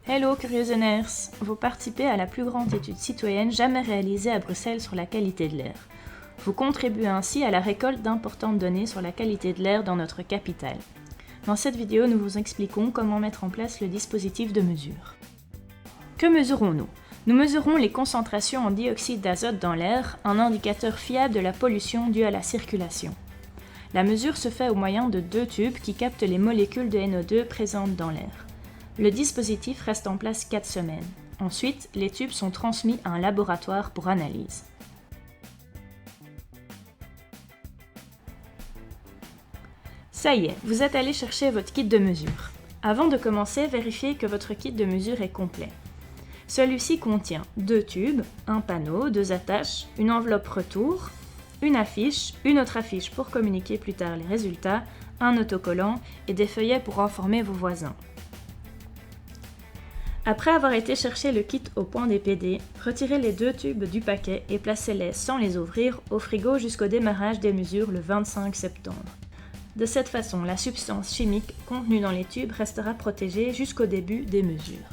Hello Curiosioners! Vous participez à la plus grande étude citoyenne jamais réalisée à Bruxelles sur la qualité de l'air. Vous contribuez ainsi à la récolte d'importantes données sur la qualité de l'air dans notre capitale. Dans cette vidéo, nous vous expliquons comment mettre en place le dispositif de mesure. Que mesurons-nous? Nous mesurons les concentrations en dioxyde d'azote dans l'air, un indicateur fiable de la pollution due à la circulation. La mesure se fait au moyen de deux tubes qui captent les molécules de NO2 présentes dans l'air. Le dispositif reste en place 4 semaines. Ensuite, les tubes sont transmis à un laboratoire pour analyse. Ça y est, vous êtes allé chercher votre kit de mesure. Avant de commencer, vérifiez que votre kit de mesure est complet. Celui-ci contient 2 tubes, un panneau, 2 attaches, une enveloppe retour, une affiche, une autre affiche pour communiquer plus tard les résultats, un autocollant et des feuillets pour informer vos voisins. Après avoir été chercher le kit au point des PD, retirez les 2 tubes du paquet et placez-les sans les ouvrir au frigo jusqu'au démarrage des mesures le 25 septembre. De cette façon, la substance chimique contenue dans les tubes restera protégée jusqu'au début des mesures.